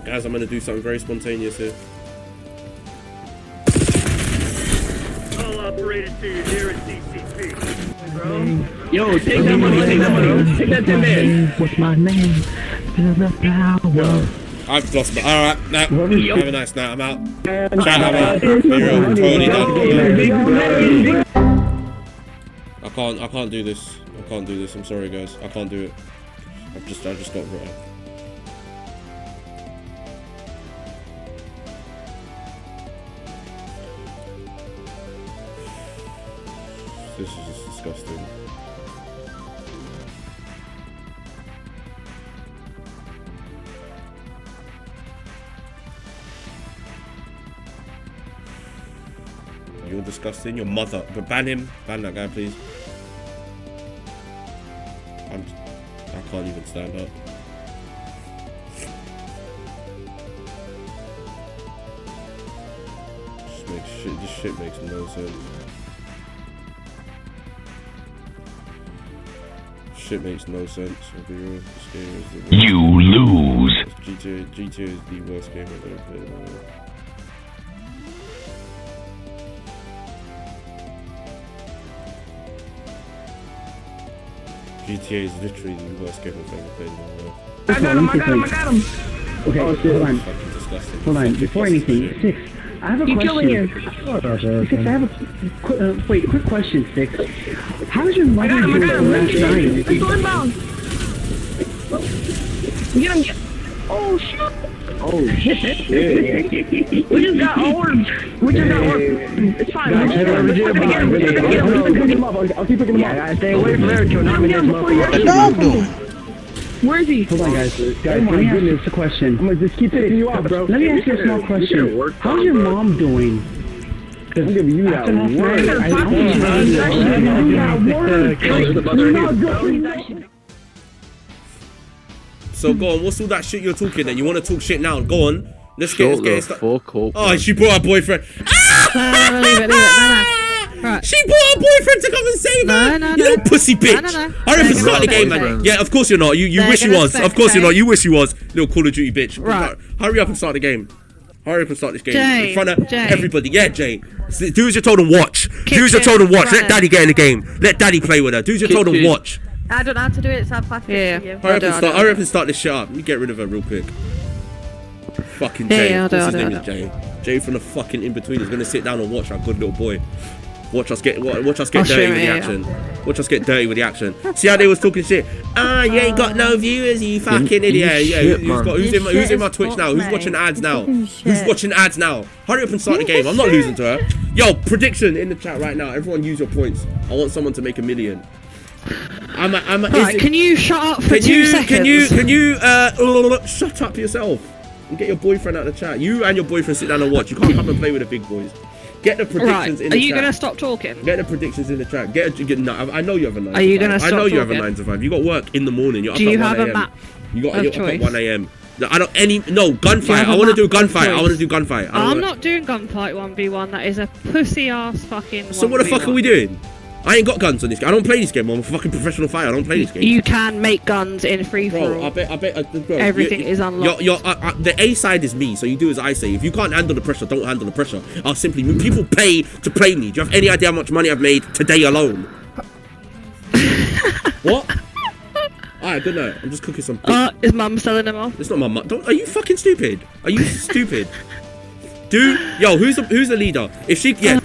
Guys, I'm gonna do something very spontaneous here. All operators to your nearest DCP. Yo, take that money, take that money. Take that 10 bands. What's my name? Feel the power. I've lost my. Alright, nah. Have a nice night. I'm out. Chat, I'm out. Be real. Totally done. I can't do this. I can't do this. I'm sorry, guys. I can't do it. I just got right. This is just disgusting. You're disgusting. Your mother. But ban him. Ban that guy, please. I can't even stand up. This shit makes no sense. Shit makes no sense. I'll be real. This game is the worst. You lose. GTA is the worst game I've ever played in my life. GTA is literally the worst game I've ever played in my life. I got him. Okay, hold on. Fucking disgusting. Hold on. Before anything, Six, I have a question. Six, I have a quick question, Six. How's your mother doing last night? Let's go inbound. Get him. Oh, shit. Oh, shit. We just got orbs. It's fine. I'll keep picking him up. Yeah, stay away from there until I'm in this motherfucker. What's the dog doing? Where is he? Hold on, guys. Let me ask you a question. I'm gonna just keep picking you up, bro. Let me ask you a small question. How's your mom doing? I'm giving you that word. So go on, what's all that shit you're talking then? You want to talk shit now? Go on. Let's get it started. Oh, she brought her boyfriend. Leave it. No. Right. She brought her boyfriend to come and save her. No. You little pussy bitch. No. Hurry up and start the game, man. Yeah, of course you're not. You wish you was. Of course you're not. You wish you was. Little Call of Duty bitch. Right. Hurry up and start the game. Hurry up and start this game. Jay, in front of Jay. everybody. Yeah, Jay. Do as you're told and watch. Do as you're told and watch. Let daddy get in the game. Let daddy play with her. Do as you're told and watch. I don't know how to do it, so I'll pass it to you. Hurry up and start this shit up. Let me get rid of her real quick. Fucking Jay. Yeah, What's his name is Jay. Jay from the fucking in-between is gonna sit down and watch our good little boy. Watch us get dirty with the action. Watch us get dirty with the action. See how they was talking shit? You ain't got no viewers, you fucking idiot. Yeah, who's in my Twitch now? Who's watching ads now? Who's watching ads now? Hurry up and start the game. I'm not losing to her. Yo, prediction in the chat right now. Everyone use your points. I want someone to make $1 million. Right, can you shut up for 2 seconds? Can you shut up yourself and get your boyfriend out of the chat? You and your boyfriend sit down and watch. You can't come and play with the big boys. Get the predictions in the chat. Are you gonna stop talking? Get the predictions in the chat. I know you have a 9 to 5. Are you gonna stop I know you have a talking? 9 to 5. You got work in the morning. You're up Do you at 1 have a a.m. map? You're of up choice? at 1 a.m. Gunfight. have I a want to do a map of gunfight. I want to choice? do gunfight. I'm not doing gunfight 1v1. That is a pussy ass fucking. So what the fuck are we doing? I ain't got guns on this game. I don't play this game. I'm a fucking professional fighter. I don't play this game. You can make guns in free for all. I bet. Bro, Everything is unlocked. The A side is me, so you do as I say. If you can't handle the pressure, don't handle the pressure. I'll simply move. People pay to play me. Do you have any idea how much money I've made today alone? What? Alright, good night. I'm just cooking some. Is mum selling them off? It's not my mum. Are you fucking stupid? Are you stupid? Dude, yo, who's the leader? If she, yeah.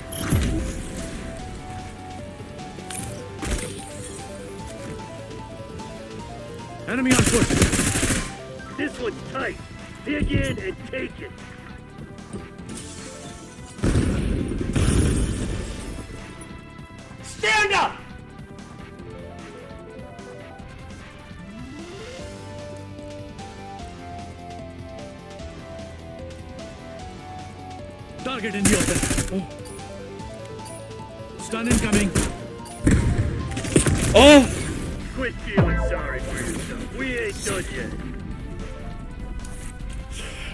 Enemy on foot. This one's tight. Dig in and take it. Stand up! Target in the open. Stun incoming. Oh! Quit feeling sorry for yourself. We ain't done yet.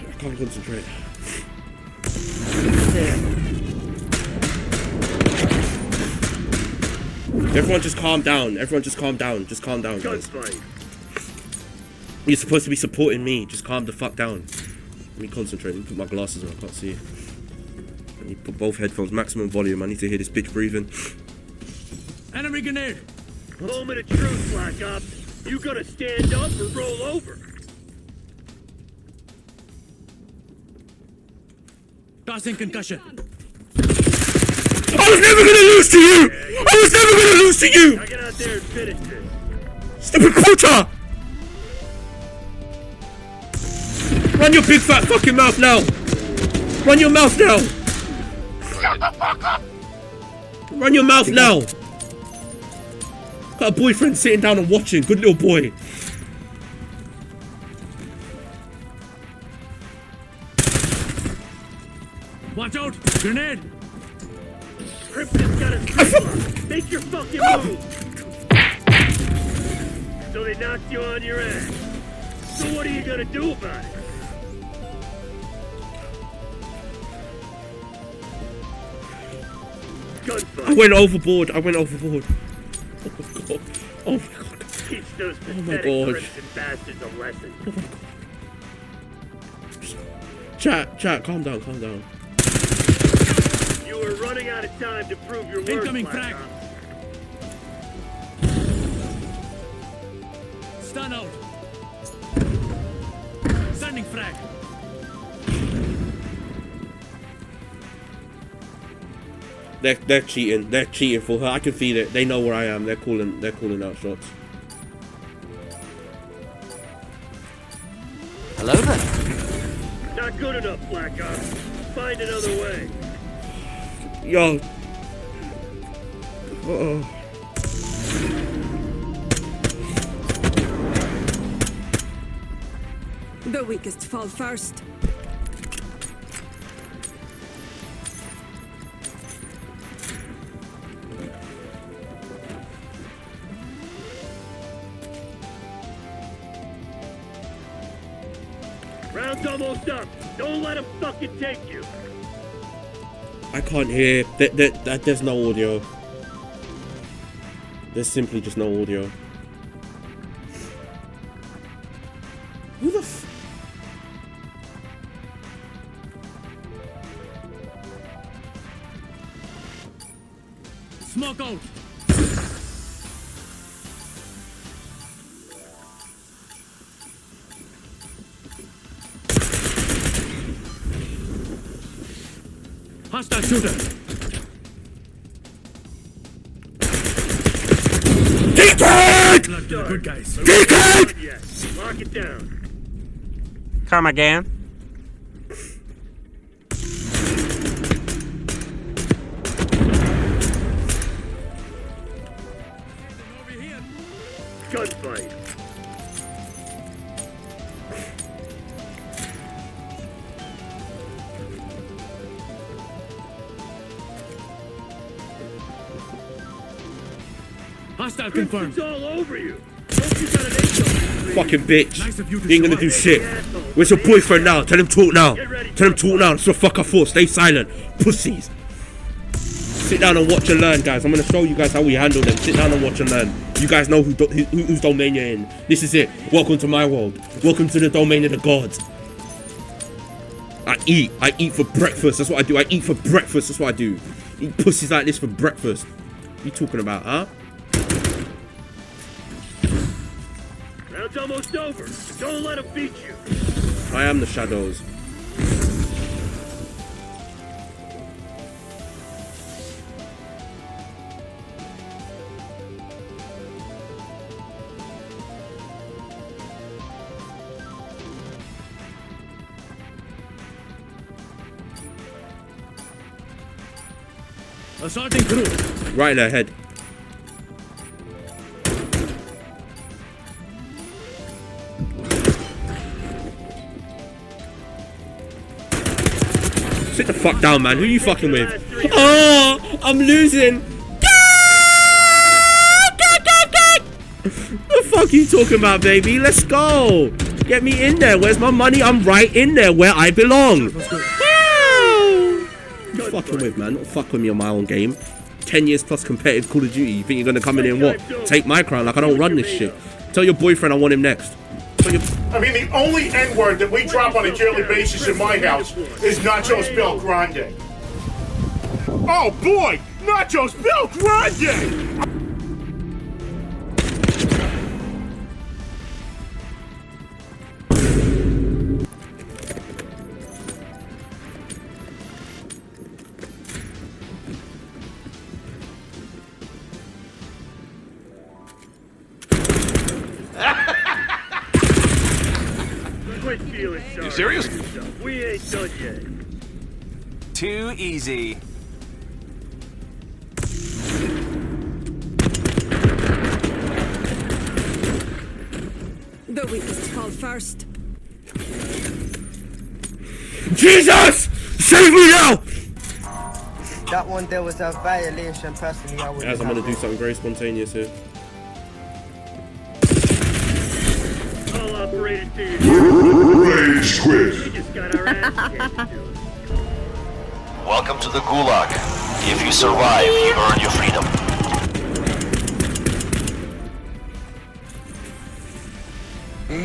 I can't concentrate. Everyone just calm down. Everyone just calm down. Just calm down, guys. Gunfight. You're supposed to be supporting me. Just calm the fuck down. Let me concentrate. Let me put my glasses on. I can't see. Let me put both headphones, maximum volume. I need to hear this bitch breathing. Enemy grenade. Moment of truth, Black Ops. You gonna stand up or roll over? Tossing concussion. I was never gonna lose to you! I was never gonna lose to you! Now get out there and finish this. Stupid quarter! Run your big fat fucking mouth now! Run your mouth now! Shut the fuck up! Run your mouth now! Got a boyfriend sitting down and watching. Good little boy. Watch out! Grenade! Cryptid's got a strip. Make your fucking move! So they knocked you on your ass. So what are you gonna do about it? Gunfight. I went overboard. I went overboard. Oh my god. Oh my god. Teach those my pathetic gosh. crimson bastards a lesson. Oh my god. Chat, calm down, calm down. You were running out of time to prove your worth. Incoming Black frag. Ops. Stun out. Sending frag. They're cheating. They're cheating for her. I can feel it. They know where I am. They're calling out shots. Hello there. Not good enough, Black Ops. Find another way. Yo. Uh-oh. The weakest fall first. Round's almost up. Don't let him fucking take you. I can't hear. There's no audio. There's simply just no audio. Who the f... Smoke out. Hostile shooter. Take it! Blood to the good guys. Take it! Yes. Lock it down. Come again. Gunfight. Hostile confirmed. It's all over you. Hope you got an ace. Fucking bitch. Nice of you to You ain't show gonna up. do shit. Where's your boyfriend now? Tell him talk now. Tell him talk now. That's what the fuck I thought. Stay silent. Pussies. Sit down and watch and learn, guys. I'm gonna show you guys how we handle them. Sit down and watch and learn. You guys know whose domain you're in. This is it. Welcome to my world. Welcome to the domain of the gods. I eat for breakfast. That's what I do. I eat for breakfast. That's what I do. Eat pussies like this for breakfast. What you talking about, huh? Round's almost over. Don't let him beat you. I am the shadows. Assaulting crew. Right in her head. Sit the fuck down, man. Who you fucking with? Oh, I'm losing. The fuck you talking about, baby? Let's go. Get me in there. Where's my money? I'm right in there where I belong. You fucking with, man. Don't fuck with me on my own game. 10 years plus competitive Call of Duty. You think you're gonna come in here and what? Take my crown like I don't run this shit. Tell your boyfriend I want him next. I mean, the only N-word that we drop on a daily basis in my house is Nachos Bel Grande. Oh boy! Nachos Bel Grande! Quit feeling sorry. You serious? We ain't done yet. Too easy. The weakest fall first. Jesus! Save me now! That one there was a violation, personally. I would. Guys, I'm gonna do something very spontaneous here. All operators to your Rage quit. We just got our ass handed to us. Welcome to the Gulag. If you survive, you earn your freedom.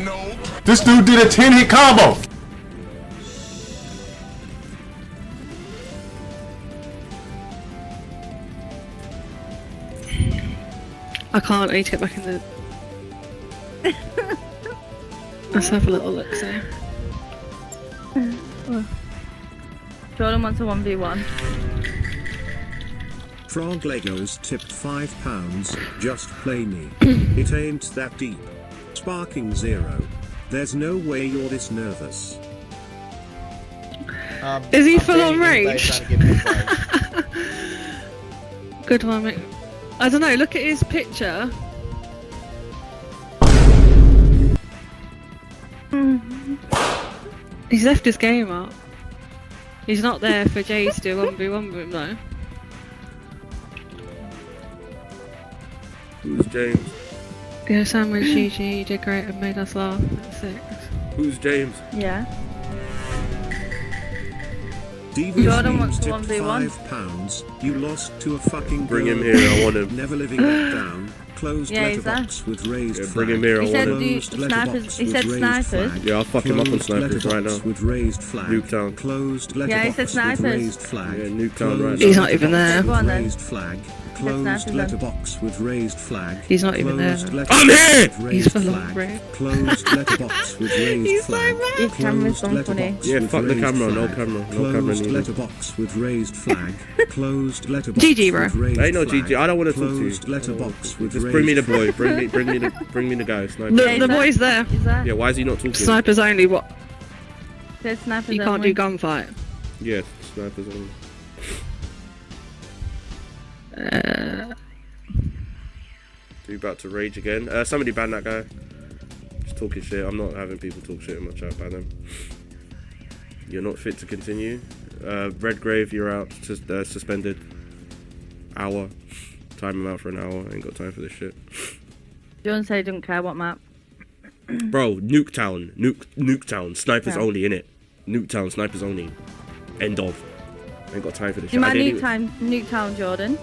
No. This dude did a 10-hit combo. I can't. I need to get back in the. Let's have a little look. So. Jordan wants a 1v1. Frog Legos tipped £5. Just play me. It ain't that deep. Sparking 0. There's no way you're this nervous. Is he full on rage? Good one, mate. I don't know. Look at his picture. He's left his game up. He's not there for Jay to do 1v1 with him though. Who's James? Yeah, sandwich GG, you did great and made us laugh at 6. Who's James? Yeah. Jordan wants to tipped 1v1. £5. You lost to a fucking Bring girl. him here, I want him. Never living that down. Closed Yeah, he's letterbox with raised Yeah, flag. bring him here, I He want said him. do Closed snipers. letterbox He with said raised snipers. flag. Yeah, I'll fuck him up on Closed snipers right letterbox now. with raised flag. Nuketown. Closed Yeah, he letterbox said with snipers. raised flag. Yeah, Nuketown Closed right now. He's not even there. Go on then. Raised flag. Closed snipers then. letterbox with raised flag. He's not even there. Closed I'm letterbox here! with He's raised full flag. of rage. Closed letterbox with raised He's so flag. mad. His camera's Closed gone funny. letterbox Yeah, with fuck the raised camera, no flag. camera, no camera Closed needed. letterbox with raised flag. Closed letterbox GG, bro. with raised Ain't no flag. GG, I don't want to talk to you. Closed letterbox with Just raised bring me the flag. boy, bring me the guy, sniper. The boy's there. He's there. Yeah, why is he not talking? Snipers only. What? Said snipers You can't only. do gunfight. Yeah, snipers only. You about to rage again? Somebody ban that guy. Just talking shit. I'm not having people talk shit in my chat. Ban them. You're not fit to continue. Redgrave, you're out. Suspended. Hour. Time him out for an hour. Ain't got time for this shit. Jordan said he didn't care what map. Bro, Nuketown. Nuketown. Snipers Yeah. only, innit? Nuketown. Snipers only. End of. Ain't got time for this You shit. I might didn't Nuketown, Jordan.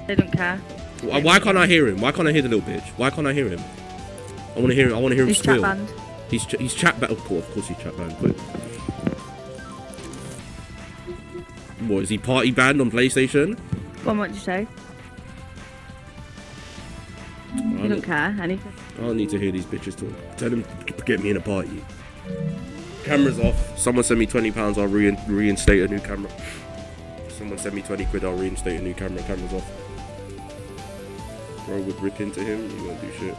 They don't care. Why can't I hear him? Why can't I hear the little bitch? Why can't I hear him? I want to hear him He's squeal. chat banned. He's chat banned. Of course he's chat banned. But what is he party banned on PlayStation? Go on, what did you say? You don't care anything. I don't need to hear these bitches talk. Tell them to get me in a party. Camera's off. Someone send me £20. I'll reinstate a new camera. Someone send me 20 quid. I'll reinstate a new camera. Camera's off. Bro would rip into him. You won't do shit.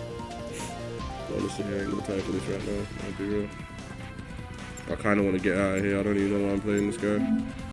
Honestly, I ain't got time for this right now. I'll be real. I kind of want to get out of here. I don't even know why I'm playing this guy.